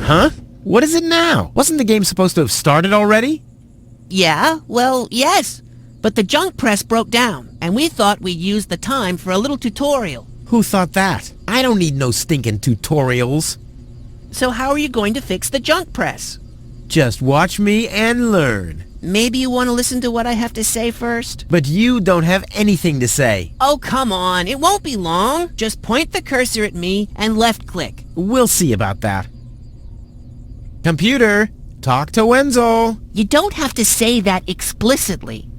Huh? What is it now? Wasn't the game supposed to have started already? Yeah, well, yes. But the junk press broke down, and we thought we'd use the time for a little tutorial. Who thought that? I don't need no stinking tutorials. So how are you going to fix the junk press? Just watch me and learn. Maybe you want to listen to what I have to say first? But you don't have anything to say. Oh, come on. It won't be long. Just point the cursor at me and left-click. We'll see about that. Computer, talk to Wenzel. You don't have to say that explicitly.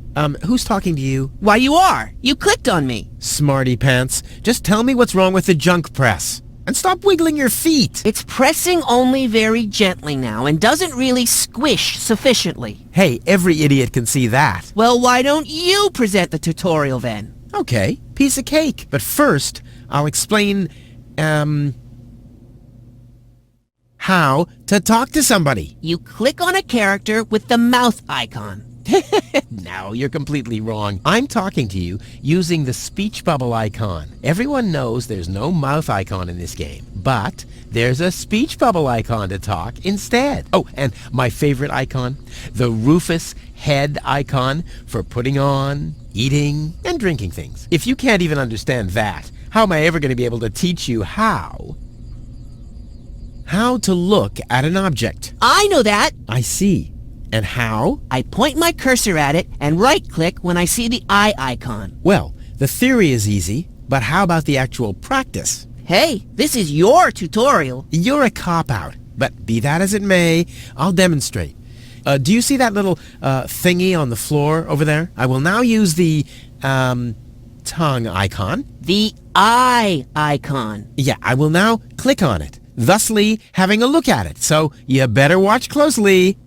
Who's talking to you? Why, you are. You clicked on me. Smarty pants. Just tell me what's wrong with the junk press. And stop wiggling your feet. It's pressing only very gently now and doesn't really squish sufficiently. Hey, every idiot can see that. Well, why don't you present the tutorial then? Okay, piece of cake. But first, I'll explain, how to talk to somebody. You click on a character with the mouth icon. No, you're completely wrong. I'm talking to you using the speech bubble icon. Everyone knows there's no mouth icon in this game, but there's a speech bubble icon to talk instead. Oh, and my favorite icon, the Rufus head icon for putting on, eating, and drinking things. If you can't even understand that, how am I ever going to be able to teach you how to look at an object? I know that. I see. And how? I point my cursor at it and right-click when I see the eye icon. Well, the theory is easy, but how about the actual practice? Hey, this is your tutorial. You're a cop-out, but be that as it may, I'll demonstrate. Do you see that little thingy on the floor over there? I will now use the tongue icon. The eye icon. Yeah, I will now click on it, thusly having a look at it. So you better watch closely.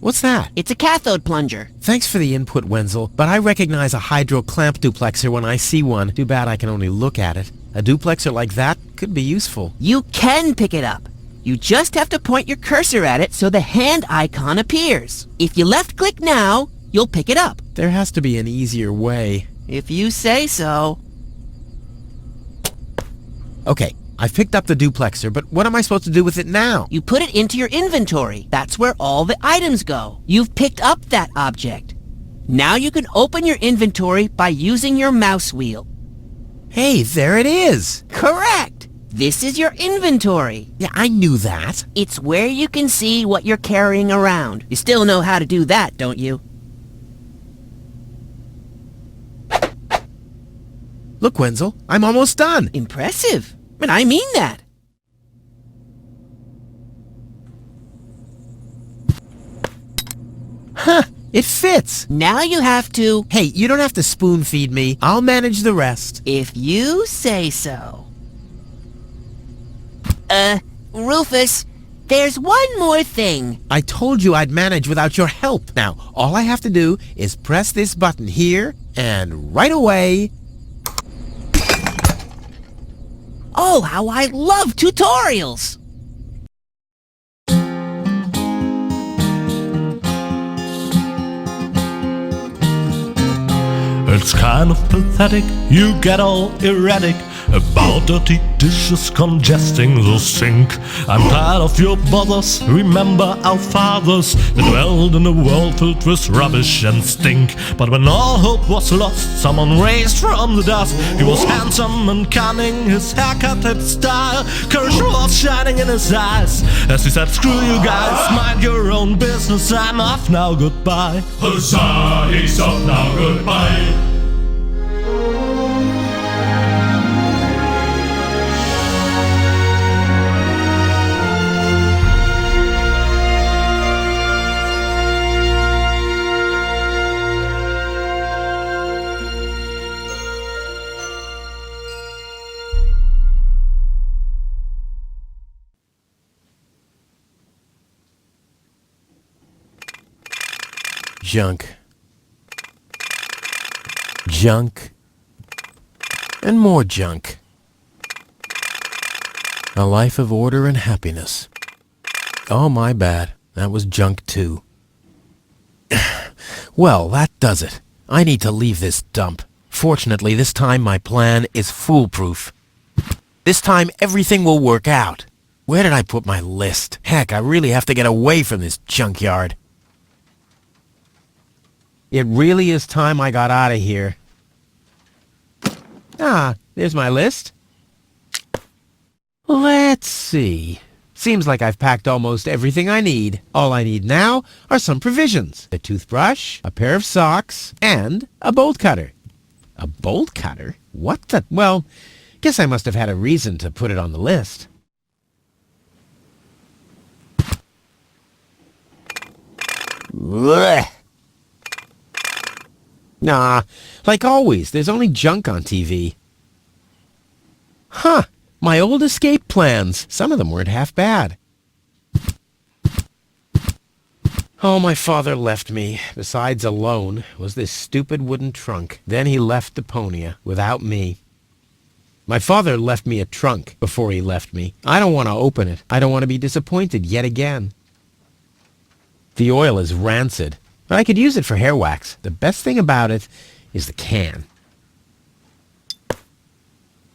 What's that? It's a cathode plunger. Thanks for the input, Wenzel, but I recognize a hydro clamp duplexer when I see one. Too bad I can only look at it. A duplexer like that could be useful. You can pick it up. You just have to point your cursor at it so the hand icon appears. If you left-click now, you'll pick it up. There has to be an easier way. If you say so. Okay, I've picked up the duplexer, but what am I supposed to do with it now? You put it into your inventory. That's where all the items go. You've picked up that object. Now you can open your inventory by using your mouse wheel. Hey, there it is! Correct! This is your inventory. Yeah, I knew that. It's where you can see what you're carrying around. You still know how to do that, don't you? Look, Wenzel, I'm almost done. Impressive. But I mean that. Huh, it fits. Now you have to... Hey, you don't have to spoon feed me. I'll manage the rest. If you say so. Rufus, there's one more thing. I told you I'd manage without your help. Now, all I have to do is press this button here, and right away... Oh, how I love tutorials! It's kind of pathetic, you get all erratic about dirty dishes congesting the sink. I'm tired of your bothers, remember our fathers. They dwelled in a world filled with rubbish and stink. But when all hope was lost, someone raised from the dust. He was handsome and cunning, his haircut had style. Courage was shining in his eyes as he said, screw you guys, mind your own business, I'm off now, goodbye. Huzzah, he's off now, goodbye. Junk. Junk. And more junk. A life of order and happiness. Oh, my bad. That was junk too. Well, that does it. I need to leave this dump. Fortunately, this time my plan is foolproof. This time everything will work out. Where did I put my list? Heck, I really have to get away from this junkyard. It really is time I got out of here. Ah, there's my list. Let's see. Seems like I've packed almost everything I need. All I need now are some provisions. A toothbrush, a pair of socks, and a bolt cutter. A bolt cutter? What the? Well, guess I must have had a reason to put it on the list. Blech. Nah, like always, there's only junk on TV. Huh, my old escape plans. Some of them weren't half bad. Oh, my father left me. Besides alone was this stupid wooden trunk. Then he left Deponia without me. My father left me a trunk before he left me. I don't want to open it. I don't want to be disappointed yet again. The oil is rancid, but I could use it for hair wax. The best thing about it is the can.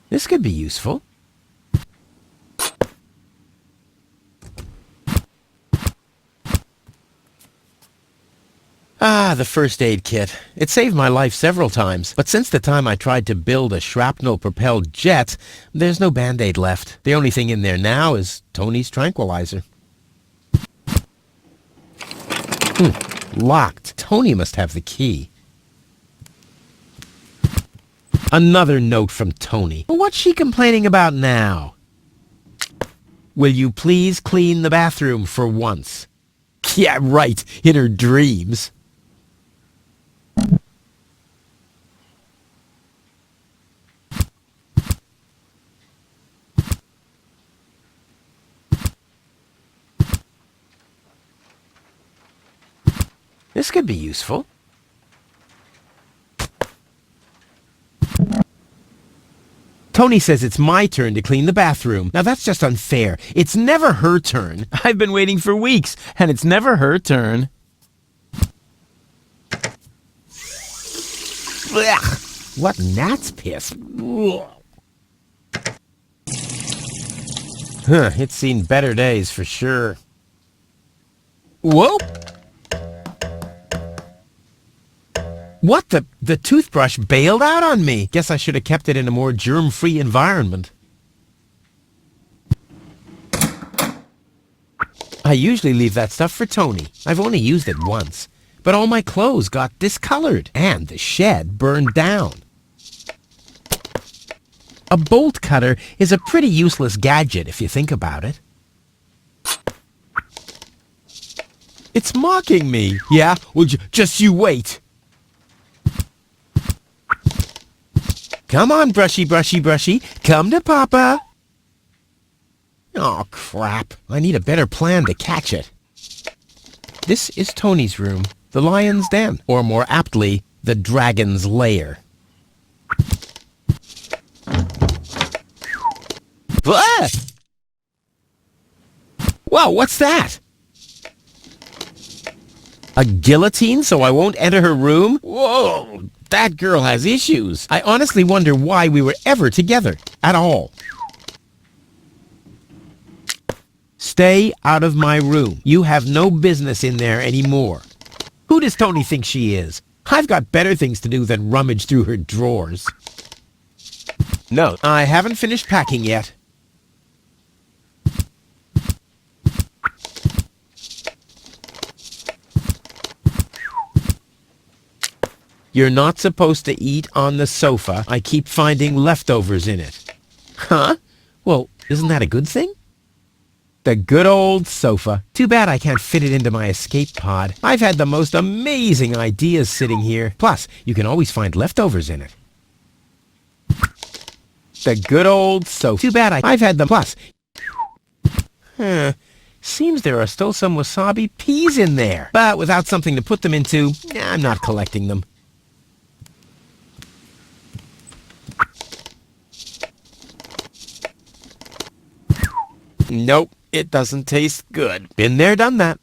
This could be useful. Ah, the first aid kit. It saved my life several times, but since the time I tried to build a shrapnel-propelled jet, there's no Band-Aid left. The only thing in there now is Tony's tranquilizer. Locked. Tony must have the key. Another note from Tony. What's she complaining about now? Will you please clean the bathroom for once? Yeah, right. In her dreams. This could be useful. Tony says it's my turn to clean the bathroom. Now that's just unfair. It's never her turn. I've been waiting for weeks, and it's never her turn. Blech. What gnat's piss. Huh, it's seen better days for sure. Whoa! What the toothbrush bailed out on me. Guess I should have kept it in a more germ-free environment. I usually leave that stuff for Tony. I've only used it once. But all my clothes got discolored, and the shed burned down. A bolt cutter is a pretty useless gadget if you think about it. It's mocking me. Yeah? Well, just you wait. Come on, brushy, brushy, brushy. Come to Papa. Oh, crap. I need a better plan to catch it. This is Tony's room, the lion's den, or more aptly, the dragon's lair. Ah! Whoa, what's that? A guillotine so I won't enter her room? Whoa, that girl has issues. I honestly wonder why we were ever together at all. Stay out of my room. You have no business in there anymore. Who does Tony think she is? I've got better things to do than rummage through her drawers. No, I haven't finished packing yet. You're not supposed to eat on the sofa. I keep finding leftovers in it. Huh? Well, isn't that a good thing? The good old sofa. Too bad I can't fit it into my escape pod. I've had the most amazing ideas sitting here. Plus, you can always find leftovers in it. The good old sofa. Too bad I've had them. Plus, seems there are still some wasabi peas in there. But without something to put them into, I'm not collecting them. Nope, it doesn't taste good. Been there, done that.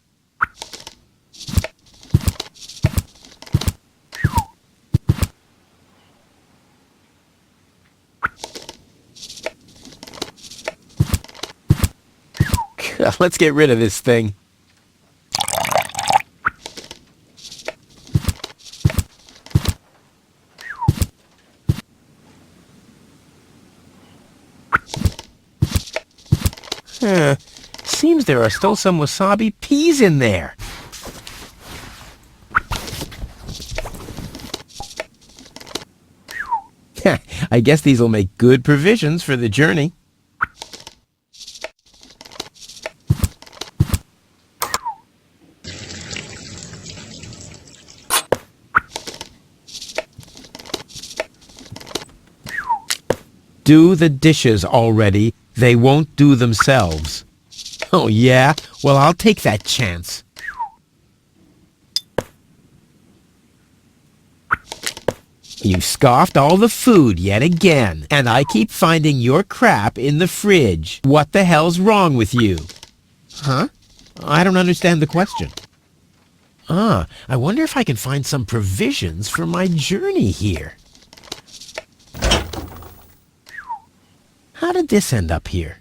Let's get rid of this thing. Seems there are still some wasabi peas in there. I guess these will make good provisions for the journey. Do the dishes already. They won't do themselves. Oh, yeah? Well, I'll take that chance. You scoffed all the food yet again, and I keep finding your crap in the fridge. What the hell's wrong with you? Huh? I don't understand the question. I wonder if I can find some provisions for my journey here. How did this end up here?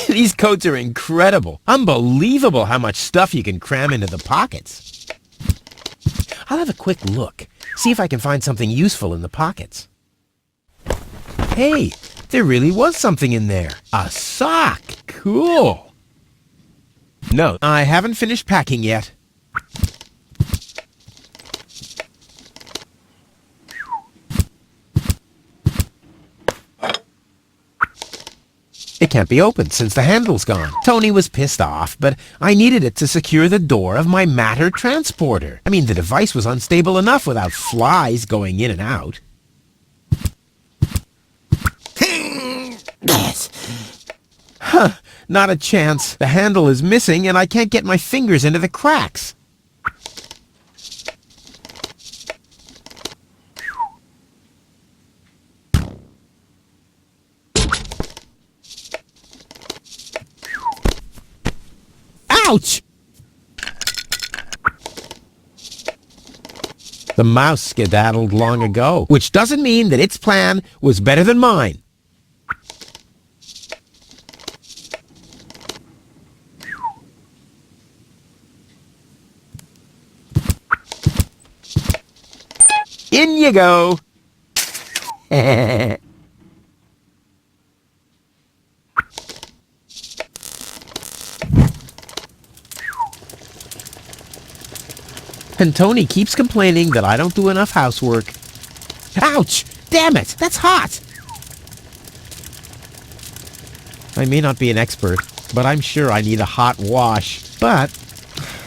These coats are incredible. Unbelievable how much stuff you can cram into the pockets. I'll have a quick look, see if I can find something useful in the pockets. Hey, there really was something in there. A sock. Cool. No, I haven't finished packing yet. It can't be opened since the handle's gone. Tony was pissed off, but I needed it to secure the door of my Matter transporter. I mean, the device was unstable enough without flies going in and out. Huh, not a chance. The handle is missing and I can't get my fingers into the cracks. Ouch! The mouse skedaddled long ago, which doesn't mean that its plan was better than mine. In you go! And Tony keeps complaining that I don't do enough housework. Ouch! Damn it! That's hot! I may not be an expert, but I'm sure I need a hot wash. But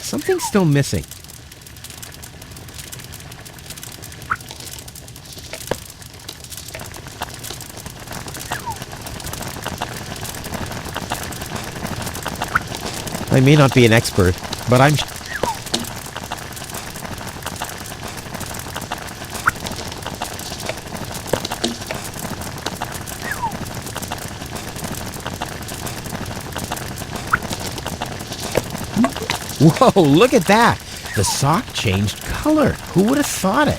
something's still missing. I may not be an expert, but I'm... Whoa, look at that! The sock changed color. Who would have thought it?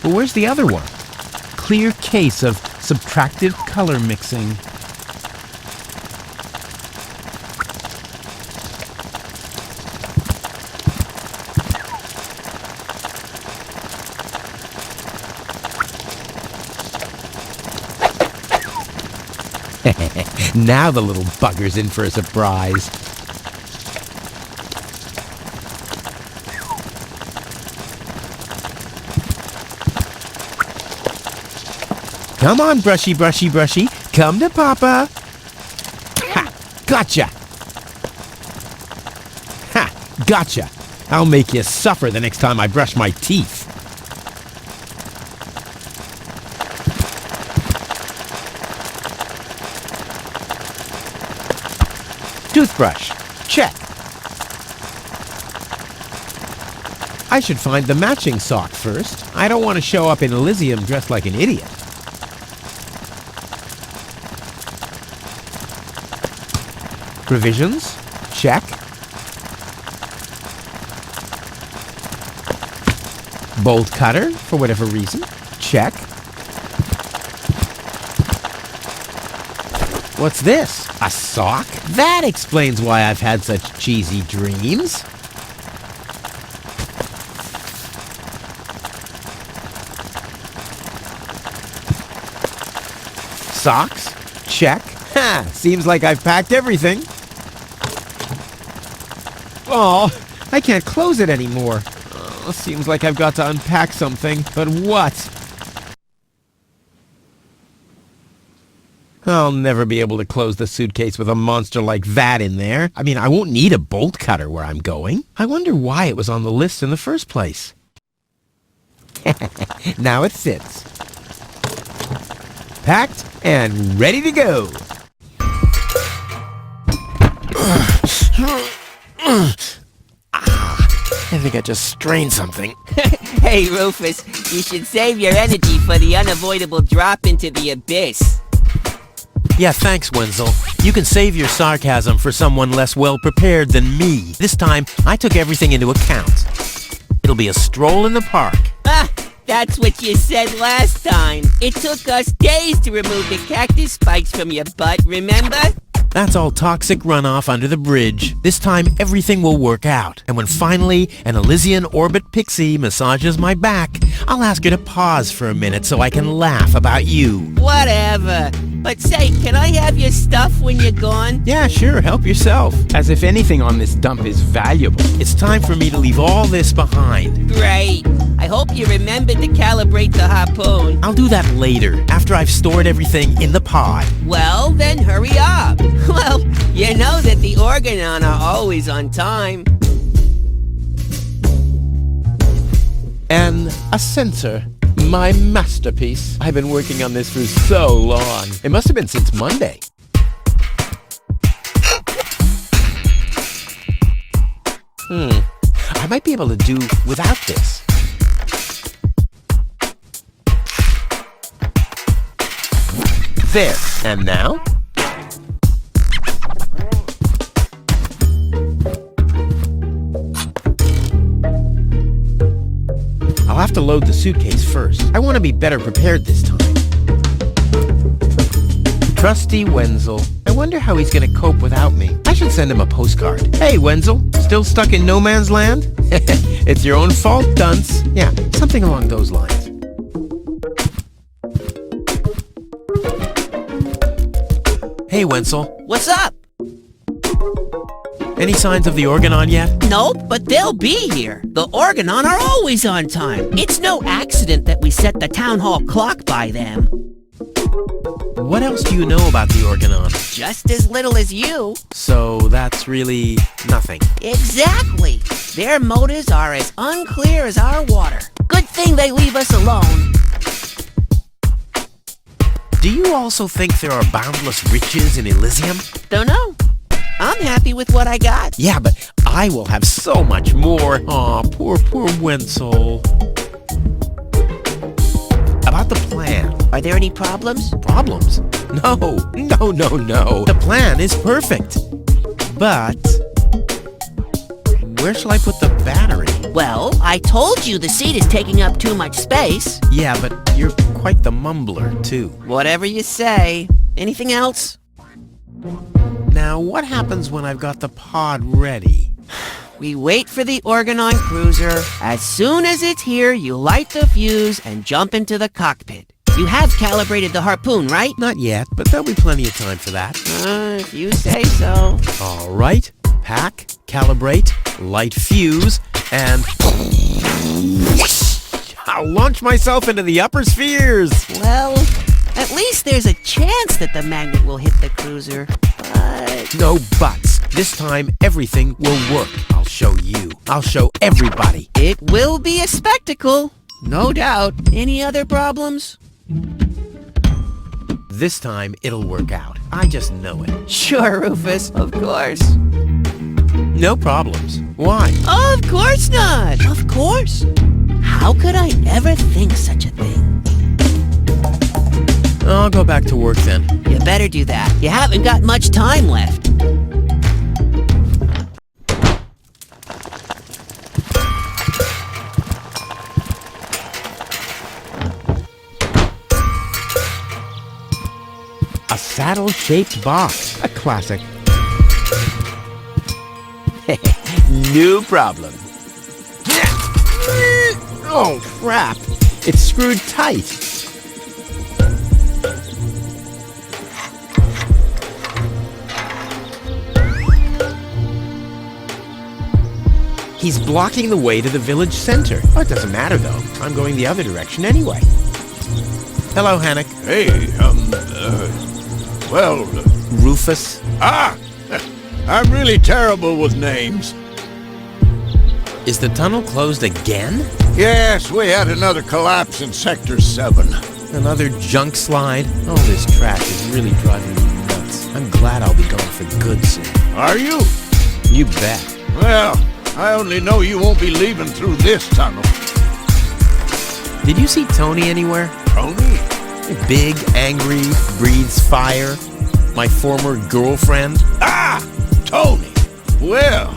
But where's the other one? Clear case of subtractive color mixing. Now the little bugger's in for a surprise. Come on, brushy, brushy, brushy. Come to Papa. Ha! Gotcha! Ha! Gotcha! I'll make you suffer the next time I brush my teeth. Toothbrush. Check. I should find the matching sock first. I don't want to show up in Elysium dressed like an idiot. Provisions. Check. Bolt cutter, for whatever reason. Check. What's this? A sock? That explains why I've had such cheesy dreams. Socks? Check. Ha! Seems like I've packed everything. Oh, I can't close it anymore. Oh, seems like I've got to unpack something. But what? I'll never be able to close the suitcase with a monster like that in there. I mean, I won't need a bolt cutter where I'm going. I wonder why it was on the list in the first place. Now it fits. Packed and ready to go. I think I just strained something. Hey, Rufus, you should save your energy for the unavoidable drop into the abyss. Yeah, thanks, Wenzel. You can save your sarcasm for someone less well-prepared than me. This time, I took everything into account. It'll be a stroll in the park. Ah, that's what you said last time. It took us days to remove the cactus spikes from your butt, remember? That's all toxic runoff under the bridge. This time, everything will work out. And when finally an Elysian orbit pixie massages my back, I'll ask her to pause for a minute so I can laugh about you. Whatever. But say, can I have your stuff when you're gone? Yeah, sure, help yourself. As if anything on this dump is valuable. It's time for me to leave all this behind. Great. I hope you remembered to calibrate the harpoon. I'll do that later, after I've stored everything in the pod. Well, then hurry up. Well, you know that the Organon are always on time. And a sensor. My masterpiece. I've been working on this for so long. It must have been since Monday. I might be able to do without this. There. And now? I'll have to load the suitcase first. I want to be better prepared this time. Trusty Wenzel. I wonder how he's going to cope without me. I should send him a postcard. Hey, Wenzel. Still stuck in no man's land? It's your own fault, dunce. Yeah, something along those lines. Hey, Wenzel. What's up? Any signs of the Organon yet? Nope, but they'll be here. The Organon are always on time. It's no accident that we set the town hall clock by them. What else do you know about the Organon? Just as little as you. So that's really nothing. Exactly. Their motives are as unclear as our water. Good thing they leave us alone. Do you also think there are boundless riches in Elysium? Don't know. I'm happy with what I got. Yeah, but I will have so much more. Aw, poor Wenzel. About the plan. Are there any problems? Problems? No. The plan is perfect. But where shall I put the battery? Well, I told you the seat is taking up too much space. Yeah, but you're quite the mumbler, too. Whatever you say. Anything else? Now, what happens when I've got the pod ready? We wait for the Organon cruiser. As soon as it's here, you light the fuse and jump into the cockpit. You have calibrated the harpoon, right? Not yet, but there'll be plenty of time for that. If you say so. All right. Pack, calibrate, light fuse, and I'll launch myself into the upper spheres. Well, at least there's a chance that the magnet will hit the cruiser. But no buts. This time, everything will work. I'll show you. I'll show everybody. it will be a spectacle. No doubt. Any other problems? This time, it'll work out. I just know it. Sure, Rufus. Of course. No problems. Why? Of course not. Of course. How could I ever think such a thing? I'll go back to work then. You better do that. You haven't got much time left. A saddle-shaped box. A classic. No problem. Oh, crap. It's screwed tight. He's blocking the way to the village center. Oh, it doesn't matter, though. I'm going the other direction anyway. Hello, Hannock. Hey, Rufus. I'm really terrible with names. Is the tunnel closed again? Yes, we had another collapse in Sector 7. Another junk slide? All this trash is really driving me nuts. I'm glad I'll be gone for good soon. Are you? You bet. Well, I only know you won't be leaving through this tunnel. Did you see Tony anywhere? Tony? Big, angry, breathes fire. My former girlfriend. Tony! Well,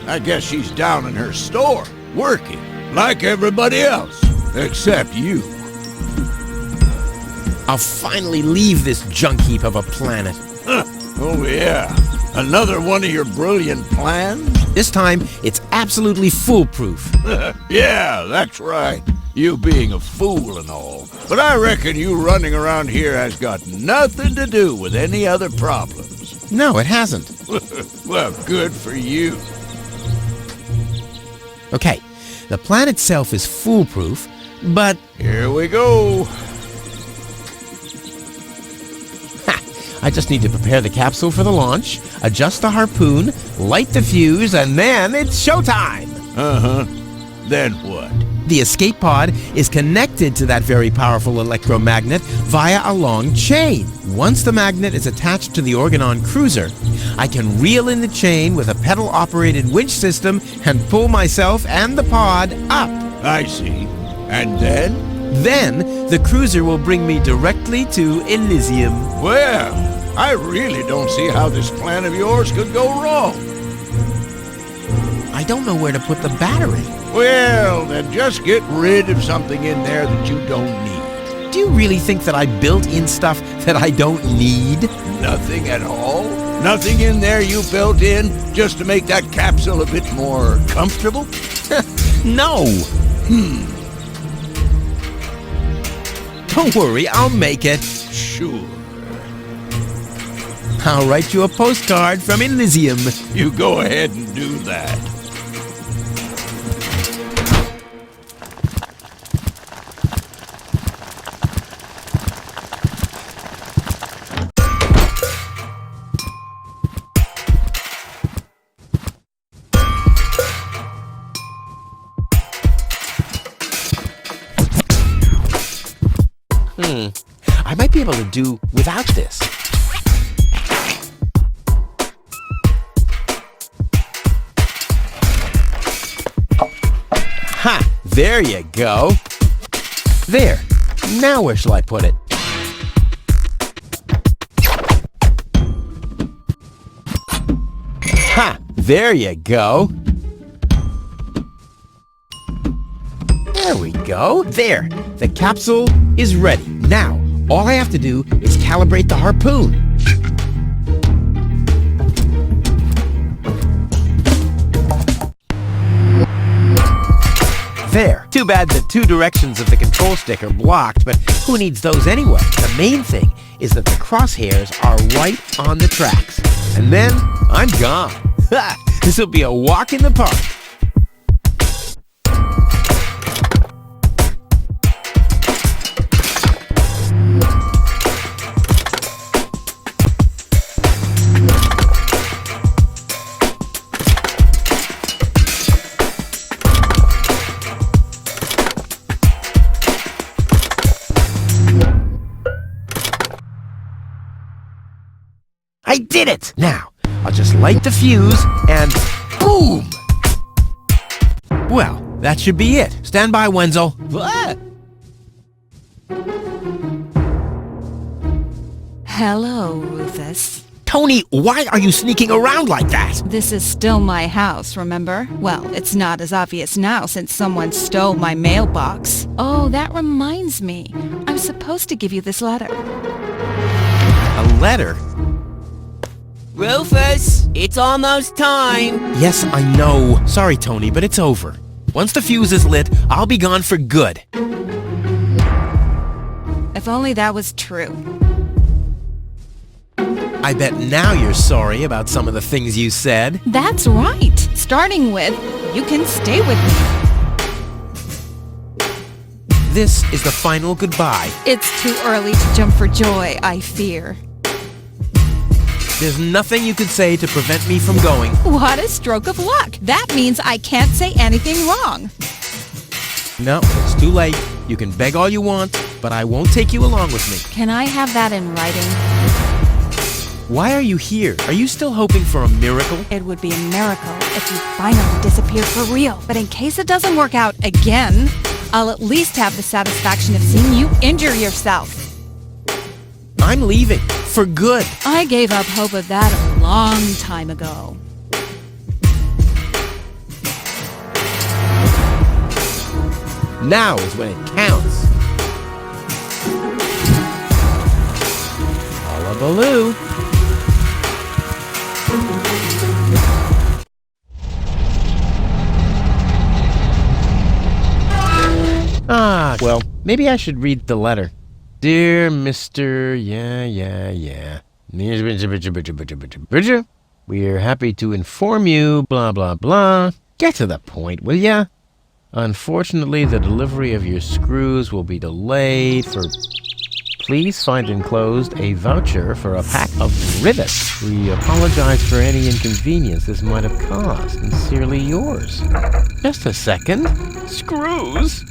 I guess she's down in her store, working, like everybody else, except you. I'll finally leave this junk heap of a planet. Oh yeah, another one of your brilliant plans? This time, it's absolutely foolproof. Yeah, that's right. You being a fool and all. But I reckon you running around here has got nothing to do with any other problems. No, it hasn't. Well, good for you. Okay, the plan itself is foolproof, but... Here we go. I just need to prepare the capsule for the launch, adjust the harpoon, light the fuse, and then it's showtime! Then what? The escape pod is connected to that very powerful electromagnet via a long chain. Once the magnet is attached to the Organon cruiser, I can reel in the chain with a pedal-operated winch system and pull myself and the pod up. I see. And then? Then, the cruiser will bring me directly to Elysium. Well, I really don't see how this plan of yours could go wrong. I don't know where to put the battery. Well, then just get rid of something in there that you don't need. Do you really think that I built in stuff that I don't need? Nothing at all? Nothing in there you built in just to make that capsule a bit more comfortable? No! Don't worry, I'll make it. Sure. I'll write you a postcard from Elysium. You go ahead and do that. I might be able to do without this. Ha! There you go. There. Now where shall I put it? Ha! There you go. There we go. There. The capsule is ready. Now, all I have to do is calibrate the harpoon. There. Too bad the two directions of the control stick are blocked, but who needs those anyway? The main thing is that the crosshairs are right on the tracks. And then I'm gone. Ha! This will be a walk in the park. I did it! Now, I'll just light the fuse and boom! Well, that should be it. Stand by, Wenzel. What? Hello, Rufus. Tony, why are you sneaking around like that? This is still my house, remember? Well, it's not as obvious now since someone stole my mailbox. Oh, that reminds me. I'm supposed to give you this letter. A letter? Rufus, it's almost time. Yes, I know. Sorry, Tony, but it's over. Once the fuse is lit, I'll be gone for good. If only that was true. I bet now you're sorry about some of the things you said. That's right. Starting with, you can stay with me. This is the final goodbye. It's too early to jump for joy, I fear. There's nothing you can say to prevent me from going. What a stroke of luck. That means I can't say anything wrong. No, it's too late. You can beg all you want, but I won't take you along with me. Can I have that in writing? Why are you here? Are you still hoping for a miracle? It would be a miracle if you finally disappeared for real. But in case it doesn't work out again, I'll at least have the satisfaction of seeing you injure yourself. I'm leaving. For good. I gave up hope of that a long time ago. Now is when it counts. Hullabaloo. Well, maybe I should read the letter. Dear Mr. Bridger, we're happy to inform you, blah, blah, blah. Get to the point, will ya? Unfortunately, the delivery of your screws will be delayed for... Please find enclosed a voucher for a pack of rivets. We apologize for any inconvenience this might have caused. Sincerely yours. Just a second. Screws?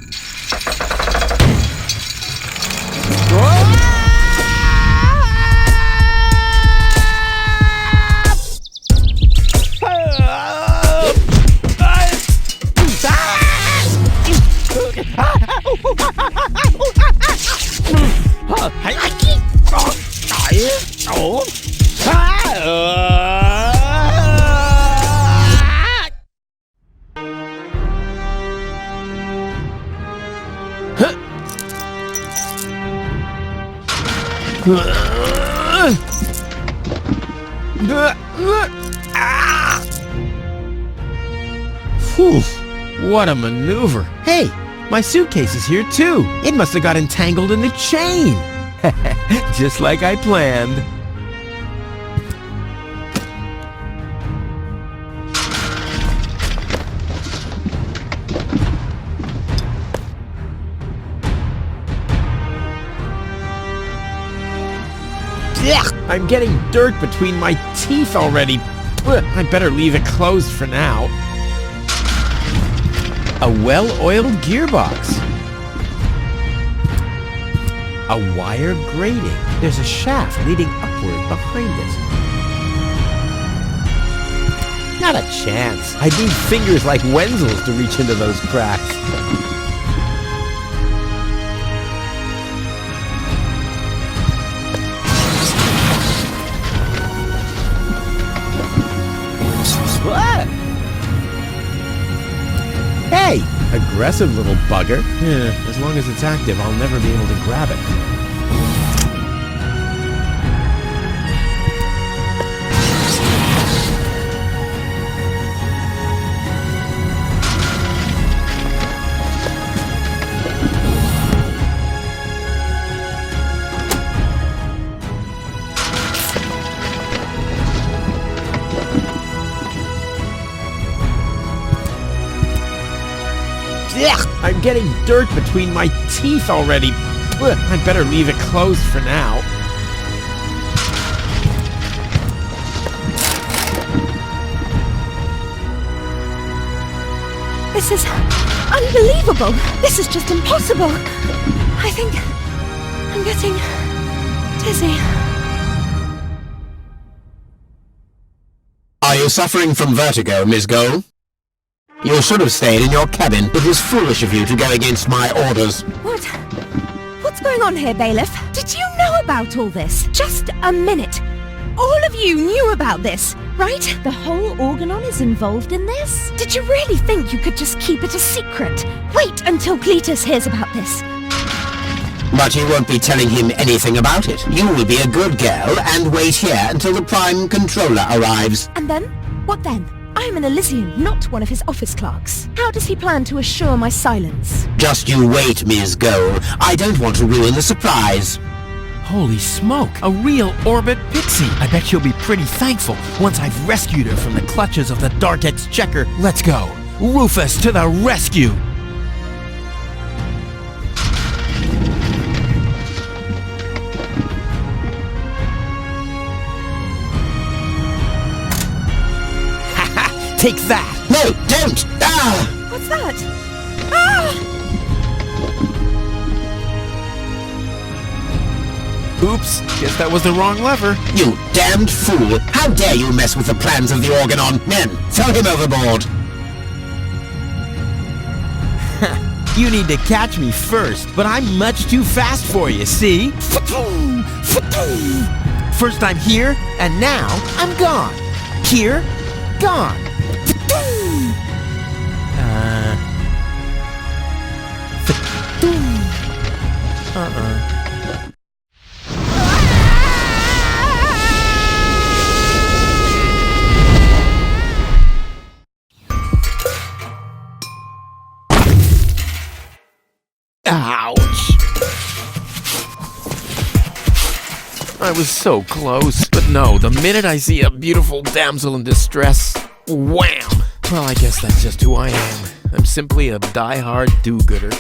Whew, what a maneuver. Hey, my suitcase is here too. It must have got entangled in the chain. Just like I planned. I'm getting dirt between my teeth already. I better leave it closed for now. A well-oiled gearbox. A wire grating. There's a shaft leading upward behind it. Not a chance. I need fingers like Wenzel's to reach into those cracks. Hey! Aggressive little bugger. As long as it's active, I'll never be able to grab it. I'm getting dirt between my teeth already. I better leave it closed for now. This is unbelievable. This is just impossible. I think I'm getting dizzy. Are you suffering from vertigo, Miss Gold? You should have stayed in your cabin. It was foolish of you to go against my orders. What's going on here, Bailiff? Did you know about all this? Just a minute. All of you knew about this, right? The whole Organon is involved in this? Did you really think you could just keep it a secret? Wait until Cletus hears about this. But you won't be telling him anything about it. You will be a good girl and wait here until the Prime Controller arrives. And then? What then? I am an Elysian, not one of his office clerks. How does he plan to assure my silence? Just you wait, Ms. Goal. I don't want to ruin the surprise. Holy smoke, a real Orbit Pixie. I bet she'll be pretty thankful once I've rescued her from the clutches of the Dark Exchequer. Let's go. Rufus to the rescue. Haha, take that. No, don't! Ah! What's that? Ah! Oops, guess that was the wrong lever. You damned fool! How dare you mess with the plans of the Organon? Men, throw him overboard! You need to catch me first, but I'm much too fast for you, see? First I'm here, and now I'm gone. Here, gone. Ouch! I was so close, but no, the minute I see a beautiful damsel in distress, wham! Well, I guess that's just who I am. I'm simply a die-hard do-gooder.